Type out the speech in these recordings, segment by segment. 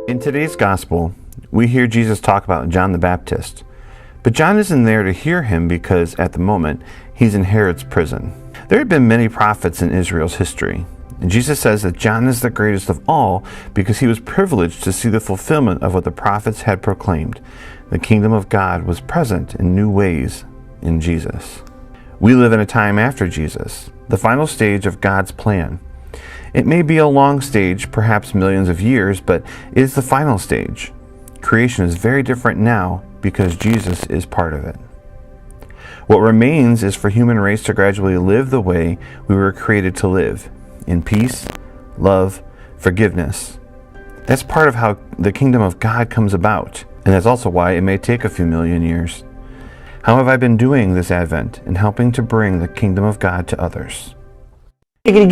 In today's gospel, we hear Jesus talk about John the Baptist. But John isn't there to hear him because, at the moment, he's in Herod's prison. There have been many prophets in Israel's history, and Jesus says that John is the greatest of all because he was privileged to see the fulfillment of what the prophets had proclaimed. The kingdom of God was present in new ways in Jesus. We live in a time after Jesus, the final stage of God's plan. It may be a long stage, perhaps millions of years, but it is the final stage. Creation is very different now because Jesus is part of it. What remains is for human race to gradually live the way we were created to live, in peace, love, forgiveness. That's part of how the kingdom of God comes about, and that's also why it may take a few million years. How have I been doing this Advent in helping to bring the kingdom of God to others? Good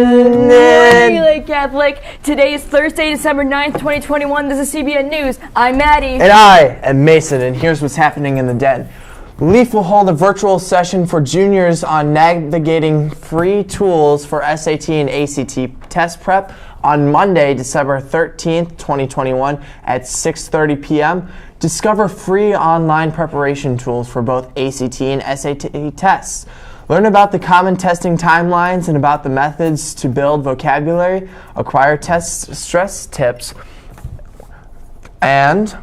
morning, Lake Catholic. Today is Thursday, December 9th, 2021. This is CBN News. I'm Maddie. And I am Mason, and here's what's happening in the den. Leaf will hold a virtual session for juniors on navigating free tools for SAT and ACT test prep on Monday, December 13th, 2021 at 6:30 p.m. Discover free online preparation tools for both ACT and SAT tests. Learn about the common testing timelines and about the methods to build vocabulary, acquire test stress tips, and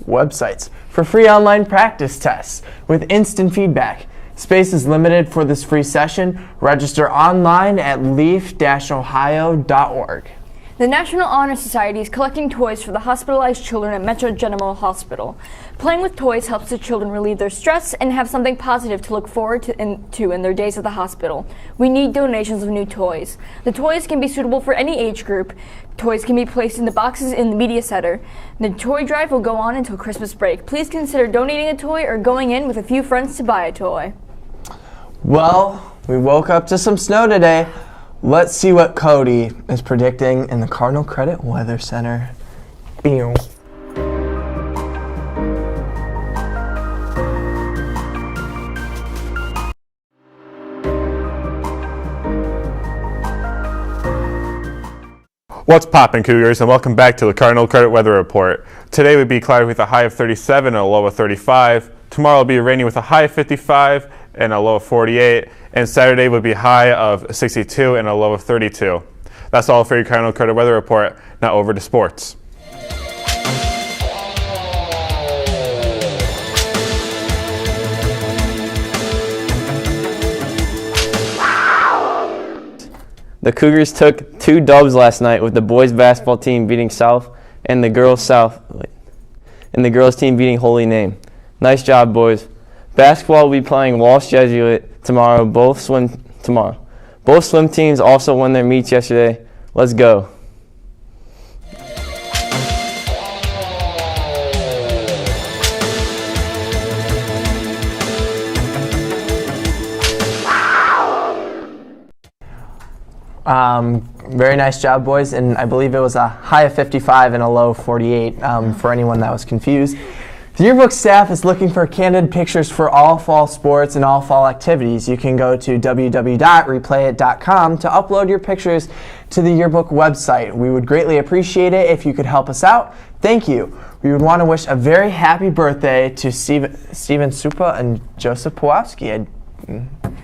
websites for free online practice tests with instant feedback. Space is limited for this free session. Register online at leaf-ohio.org. The National Honor Society is collecting toys for the hospitalized children at Metro General Hospital. Playing with toys helps the children relieve their stress and have something positive to look forward to in their days at the hospital. We need donations of new toys. The toys can be suitable for any age group. Toys can be placed in the boxes in the media center. The toy drive will go on until Christmas break. Please consider donating a toy or going in with a few friends to buy a toy. Well, we woke up to some snow today. Let's see what Cody is predicting in the Cardinal Credit Weather Center. Beow. What's poppin', Cougars, and welcome back to the Cardinal Credit Weather Report. Today would be cloudy with a high of 37 and a low of 35. Tomorrow will be rainy with a high of 55 and a low of 48. And Saturday would be high of 62 and a low of 32. That's all for your Cardinal Credit Weather Report. Now over to sports. The Cougars took 2 dubs last night with the boys basketball team beating South and the girls team beating Holy Name. Nice job, boys. Basketball will be playing Walsh Jesuit tomorrow. Both swim teams also won their meets yesterday. Let's go. Very nice job, boys, and I believe it was a high of 55 and a low of 48 for anyone that was confused. The yearbook staff is looking for candid pictures for all fall sports and all fall activities. You can go to www.replayit.com to upload your pictures to the yearbook website. We would greatly appreciate it if you could help us out. Thank you. We would want to wish a very happy birthday to Steven Supa and Joseph Pawlowski.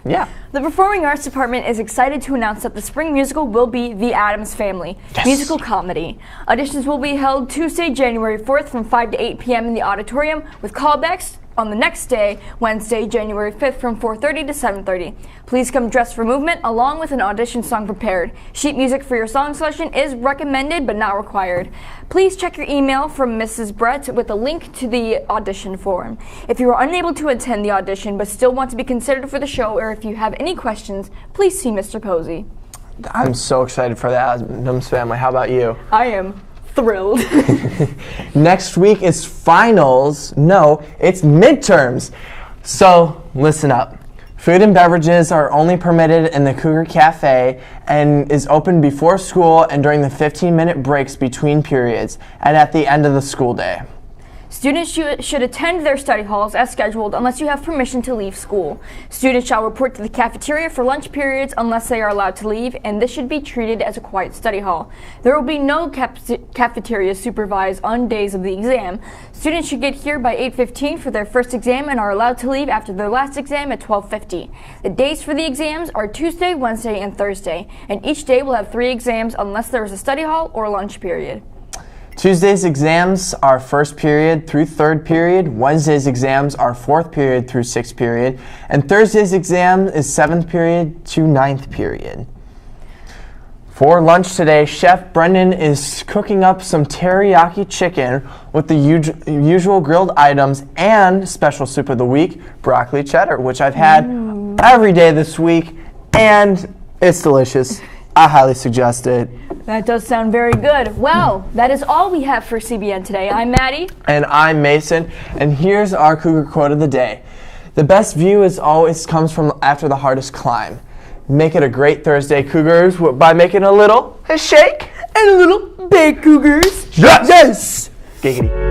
Yeah. The Performing Arts Department is excited to announce that the spring musical will be The Addams Family, musical comedy. Auditions will be held Tuesday, January 4th from 5 to 8 p.m. in the auditorium with callbacks on the next day, Wednesday, January 5th from 4:30 to 7:30. Please come dressed for movement along with an audition song prepared. Sheet music for your song selection is recommended but not required. Please check your email from Mrs. Brett with a link to the audition form. If you are unable to attend the audition but still want to be considered for the show, or if you have any questions, please see Mr. Posey. I'm so excited for the Addams Family. How about you? I am thrilled. Next week is finals. No, it's midterms. So listen up. Food and beverages are only permitted in the Cougar Cafe and is open before school and during the 15-minute breaks between periods and at the end of the school day. Students should attend their study halls as scheduled unless you have permission to leave school. Students shall report to the cafeteria for lunch periods unless they are allowed to leave, and this should be treated as a quiet study hall. There will be no cafeteria supervised on days of the exam. Students should get here by 8:15 for their first exam and are allowed to leave after their last exam at 12:50. The days for the exams are Tuesday, Wednesday, and Thursday, and each day will have 3 exams unless there is a study hall or lunch period. Tuesday's exams are first period through third period. Wednesday's exams are fourth period through sixth period. And Thursday's exam is seventh period to ninth period. For lunch today, Chef Brendan is cooking up some teriyaki chicken with the usual grilled items and special soup of the week, broccoli cheddar, which I've had every day this week, and it's delicious. I highly suggest it. That does sound very good. Well, that is all we have for CBN today. I'm Maddie. And I'm Mason, and here's our Cougar quote of the day. The best view always comes from after the hardest climb. Make it a great Thursday, Cougars, by making a little shake And a little big Cougars. Yes! Giggity.